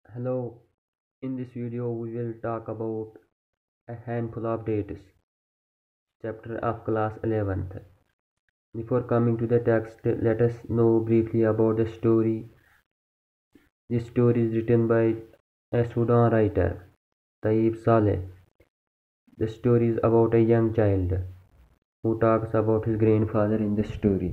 Hello, in this video we will talk about a handful of dates, chapter of class 11th. Before coming to the text, let us know briefly about the story. This story is written by a Sudan writer, Taib Saleh. The story is about a young child who talks about his grandfather in the story.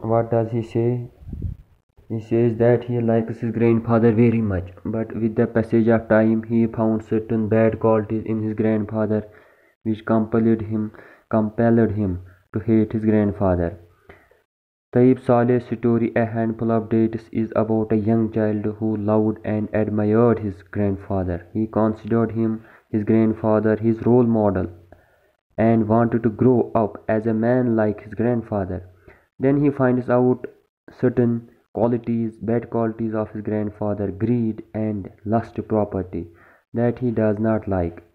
What does he say? He says that he likes his grandfather very much, but with the passage of time he found certain bad qualities in his grandfather which compelled him to hate his grandfather. Taib Saleh's story, A Handful of Dates, is about a young child who loved and admired his grandfather. He considered him, his grandfather, his role model and wanted to grow up as a man like his grandfather. Then he finds out certain bad qualities of his grandfather, greed and lust property, that he does not like.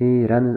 he runs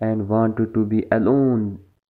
and wanted to be alone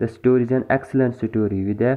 The story is an excellent story with a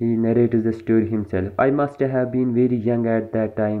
he narrates the story himself. I must have been very young at that time.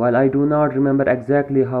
While I do not remember exactly how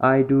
I do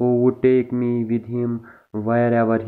who would take me with him wherever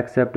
except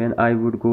when I would go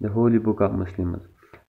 the holy book of Muslims.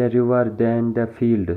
the river, then the field,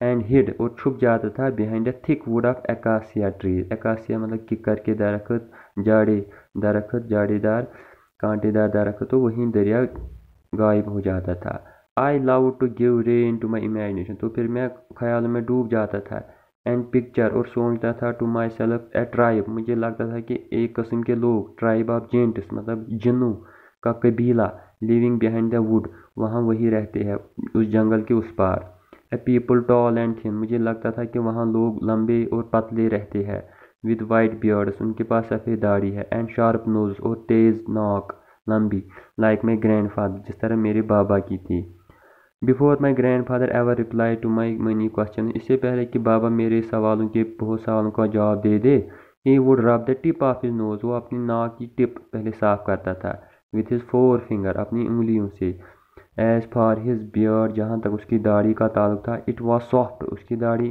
and hid اور چھپ جاتا تھا behind a thick wood of acacia trees. acacia مطلب ککر کے درخت، جاڑے دار کانٹے دار درخت، تو وہیں دریا غائب ہو جاتا تھا. I loved to give rein to my imagination. تو پھر میں خیال میں ڈوب جاتا تھا. اینڈ پکچر اور سوچتا تھا to myself a tribe. مجھے لگتا تھا کہ ایک قسم کے لوگ، ٹرائب آف جینٹس مطلب جنوں کا قبیلہ، لیونگ behind the wood وہاں وہی رہتے ہیں اس جنگل کے اس پار. A people tall and thin. مجھے لگتا تھا کہ وہاں لوگ لمبے اور پتلے رہتے ہیں. With white بیئرڈس. ان کے پاس سفید داڑھی ہے. And sharp nose. اور تیز ناک لمبی. Like my grandfather. جس طرح میرے بابا کی تھی. Before my grandfather ever replied to my many question. اس سے پہلے کہ بابا میرے بہت سوالوں کا جواب دے دے. ہی وڈ رب دا ٹپ آف ہز نوز. وہ اپنی ناک کی ٹپ پہلے صاف کرتا تھا. With his four finger. اپنی انگلیوں سے. As far his beard. جہاں تک اس کی داڑھی کا تعلق تھا. It was soft. اس کی داڑھی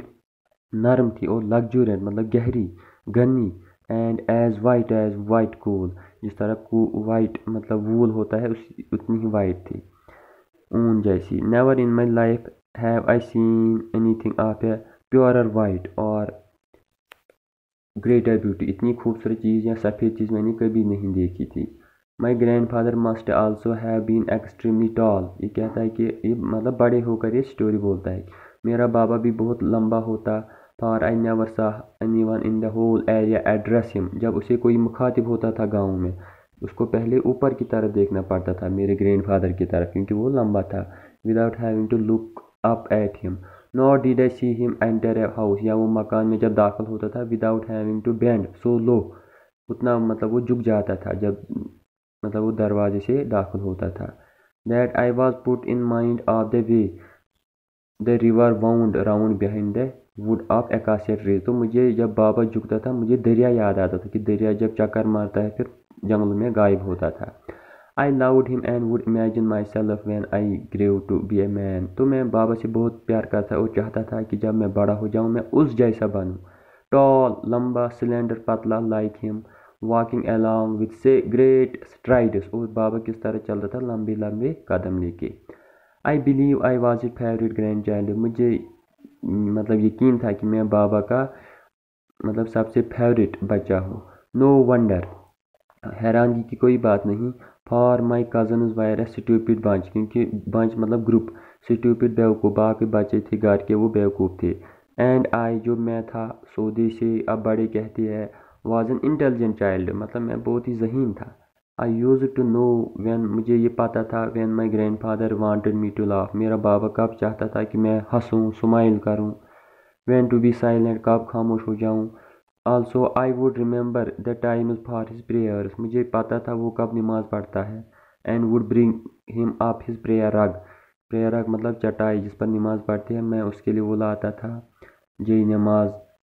نرم تھی اور لگجورینٹ مطلب گہری گنی. اینڈ ایز وائٹ کول. جس طرح وائٹ مطلب وول ہوتا ہے اتنی ہی وائٹ تھی، اون جیسی. Never in my life have I seen anything of a purer white or greater beauty. اتنی خوبصورت چیز یا سفید چیز میں نے کبھی نہیں دیکھی تھی. My grandfather must also have been extremely tall. یہ کہتا ہے کہ یہ مطلب بڑے ہو کر یہ اسٹوری بولتا ہے. میرا بابا بھی بہت لمبا ہوتا. فار آئی نیور سا any one in the whole area address ہم. جب اسے کوئی مخاطب ہوتا تھا گاؤں میں، اس کو پہلے اوپر کی طرف دیکھنا پڑتا تھا، میرے گرینڈ فادر کی طرف، کیونکہ وہ لمبا تھا. Without having to look up at him. Nor dead آئی سی ہم اینٹر اے ہاؤس. یا وہ مکان میں جب داخل ہوتا تھا. Without having to bend so low. اتنا مطلب وہ جھک جاتا تھا جب مطلب وہ دروازے سے داخل ہوتا تھا. That I was put in mind of the way the river wound round behind the would of acacia trees. تو مجھے جب بابا جھکتا تھا مجھے دریا یاد آتا تھا کہ دریا جب چکر مارتا ہے پھر جنگل میں غائب ہوتا تھا. I loved him and would imagine myself when I grew to be a man. تو میں بابا سے بہت پیار کرتا اور چاہتا تھا کہ جب میں بڑا ہو جاؤں میں اس جیسا بنوں. ٹال لمبا سلینڈر پتلا like him. walking along with say great strides. اور بابا کس طرح چلتا تھا لمبے لمبے قدم لے کے. I believe I was his favorite grandchild. مجھے مطلب یقین تھا کہ میں بابا کا مطلب سب سے فیوریٹ بچہ ہوں. No wonder. حیرانگی کی کوئی بات نہیں. For my cousins were a stupid bunch. کیونکہ بنچ مطلب گروپ. اسٹوپڈ بیوقوف. باقی بچے تھے گھر کے وہ بیوقوف تھے. اینڈ آئی جو میں تھا سودے سے اب بڑے کہتے ہیں واز این انٹیلیجنٹ چائلڈ. مطلب میں بہت ہی ذہین تھا. I use to know when. مجھے یہ پتہ تھا when my grandfather wanted me to laugh. میرا بابا کب چاہتا تھا کہ میں ہنسوں اسمائل کروں. When to be silent. کب خاموش ہو جاؤں. Also I would remember the times for his prayers. مجھے پتہ تھا وہ کب نماز پڑھتا ہے. اینڈ ووڈ برنگ ہم اپ ہز پریئر رگ. پریئر رگ مطلب چٹائی جس پر نماز پڑھتے ہیں. میں اس کے لیے وہ لاتا تھا جی نماز.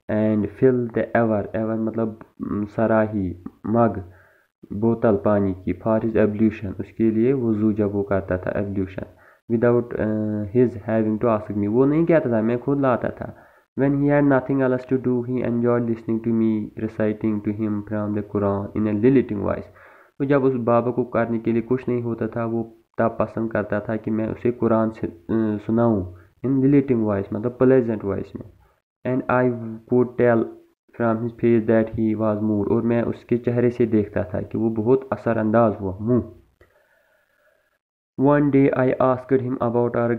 اینڈ فل دا ایور مطلب سراہی مگ بوتل پانی کی. For his ایبلیوشن. اس کے لیے وضو جب وہ کرتا تھا ablution. Without his having to ask me. وہ نہیں کہتا تھا میں خود لاتا تھا. When he had nothing else to do, he enjoyed listening to me reciting to him from the Quran in a lilting voice. تو جب اس بابا کو کرنے کے لیے کچھ نہیں ہوتا تھا وہ تب پسند کرتا تھا کہ میں اسے قرآن سے سناؤں. in lilting voice مطلب pleasant voice میں. and I could tell from his face that he was moved. اور میں اس کے چہرے سے دیکھتا تھا کہ وہ بہت اثر انداز ہوا. One day I asked him about our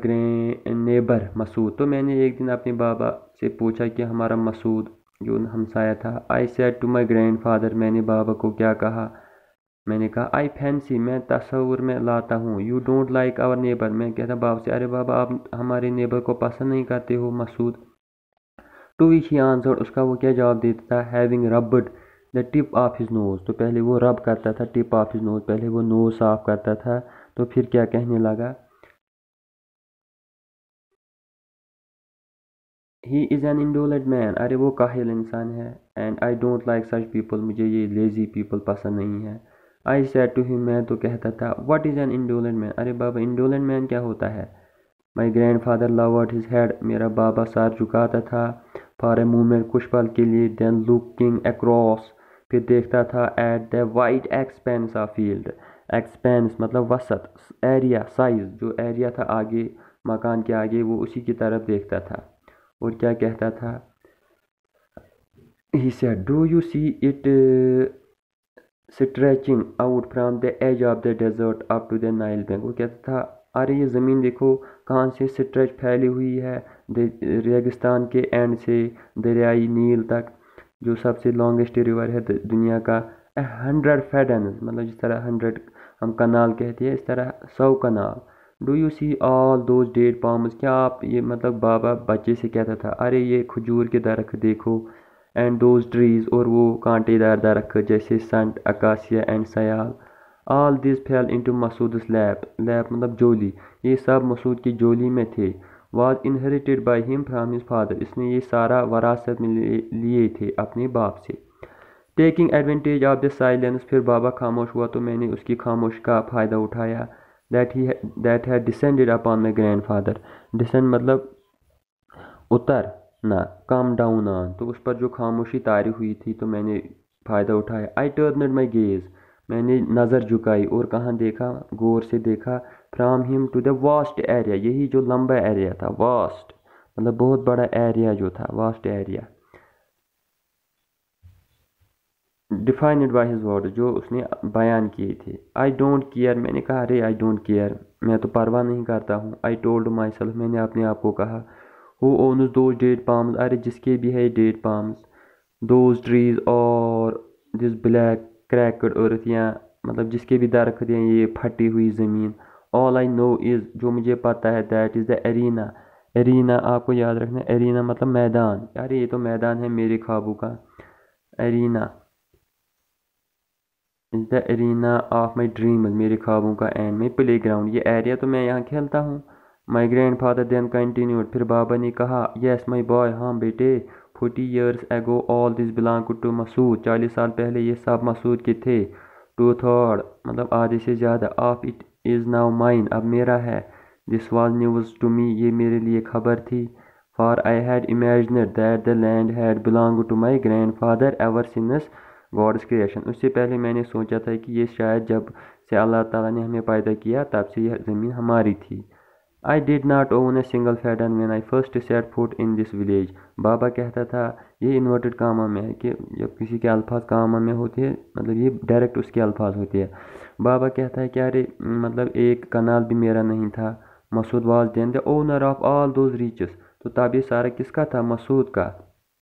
neighbor مسعود. تو میں نے ایک دن اپنے بابا سے پوچھا کہ ہمارا مسعود جو ہمسایہ تھا. I said to my grandfather. میں نے بابا کو کیا کہا. میں نے کہا I fancy. میں تصور میں لاتا ہوں. You don't like our neighbor. میں کہتا بابا سے ارے بابا آپ ہمارے نیبر کو پسند نہیں کرتے ہو مسعود. To which he answered. اس کا وہ کیا جواب دیتا تھا. Having rubbed the tip of his nose. تو پہلے وہ رب کرتا تھا tip of his nose. پہلے وہ نوز صاف کرتا تھا تو پھر کیا کہنے لگا. He is an indolent man. ارے وہ کاہل انسان ہے. And I don't like such people. مجھے یہ لیزی people پسند نہیں ہے. I said to him. میں تو کہتا تھا What is an indolent man. ارے بابا indolent man کیا ہوتا ہے. My grandfather lowered his head. میرا بابا سر جھکاتا تھا. For a moment کچھ پل کے لیے. Then looking across. پھر دیکھتا تھا at the wide expanse of field. Expanse مطلب وسط. Area size جو ایریا تھا آگے مکان کے آگے وہ اسی کی طرف دیکھتا تھا. اور کیا کہتا تھا؟ He said, "Do you see it stretching out from the edge of the desert up to the Nile bank?" وہ کہتا تھا ارے یہ زمین دیکھو کہاں سے اسٹریچ پھیلی ہوئی ہے ریگستان کے اینڈ سے دریائے نیل تک، جو سب سے لانگسٹ ریور ہے دنیا کا. 100 فیڈنز، مطلب جس طرح 100 ہم کنال کہتے ہیں اس طرح 100 کنال. Do you see all those dead palms, کیا آپ یہ مطلب بابا بچے سے کہتا تھا ارے یہ کھجور کے درخت دیکھو، اینڈ دوز ٹریز، اور وہ کانٹے دار درخت جیسے سنٹ، اکاسیا اینڈ سیال. آل دیز فیل انٹو مسعود's lap، مطلب جولی، یہ سب مسعود کی جولی میں تھے. واز انہیریٹڈ بائی ہم فرام ہز فادر، اس نے یہ سارا وراثت میں لیے تھے اپنے باپ سے. Taking advantage of the silence, پھر بابا خاموش ہوا تو میں نے اس کی خاموش کا فائدہ اٹھایا. That had descended upon my grandfather. descend مطلب اتر نہ، کم ڈاؤن آن، تو اس پر جو خاموشی طاری ہوئی تھی تو میں نے فائدہ اٹھایا. I turned my gaze، میں نے نظر جھکائی اور کہاں دیکھا، غور سے دیکھا. فرام ہم ٹو دا واسٹ ایریا، یہی جو لمبا ایریا تھا، واسٹ مطلب بہت بڑا ایریا جو تھا، vast area. Defined by his word, جو اس نے بیان کیے تھے. آئی ڈونٹ کیئر، میں نے کہا ارے آئی ڈونٹ کیئر، میں تو پرواہ نہیں کرتا ہوں. آئی ٹولڈ مائی سیلف، میں نے اپنے آپ کو کہا. ہو اونز دوز ڈیڈ پامز، ارے جس کے بھی ہے ڈیڈ پامز، دوز ٹریز اور دس بلیک کریکڈ ارتھ، یا مطلب جس کے بھی درخت ہیں یہ پھٹی ہوئی زمین. آل آئی نو از، جو مجھے پتہ ہے، that is the arena. Arena آپ کو یاد رکھنا، ارینا مطلب میدان، ارے یہ تو میدان ہے میرے خوابوں کا. Arena is the arena of my dream, میرے خوابوں کا اینڈ میں پلے گراؤنڈ، یہ ایریا تو میں یہاں کھیلتا ہوں. مائی گرینڈ فادر دین کنٹینیوڈ، پھر بابا نے کہا. یس مائی بوائے، ہاں بیٹے. 40 years ago all this belonged to مسعود، 40 سال پہلے یہ سب مسعود کے تھے. 2/3 مطلب آدھے سے زیادہ of it is now mine, اب میرا ہے. This was news to me, یہ میرے لیے خبر تھی. For I had imagined that the land had belong to my grandfather ever since God's creation. اس سے پہلے میں نے سوچا تھا کہ یہ شاید جب سے اللہ تعالیٰ نے ہمیں پیدا کیا تب سے یہ زمین ہماری تھی. I did not own a single faden when I first set foot in this village. بابا کہتا تھا، یہ انورٹڈ کامہ میں ہے کہ جب کسی کے الفاظ کامہ میں ہوتے ہیں مطلب یہ ڈائریکٹ اس کے الفاظ ہوتے ہیں. بابا کہتا ہے کہ ارے مطلب ایک کنال بھی میرا نہیں تھا. Masood was then the owner of all those riches, تو تب یہ سارا کس کا تھا؟ مسعود کا.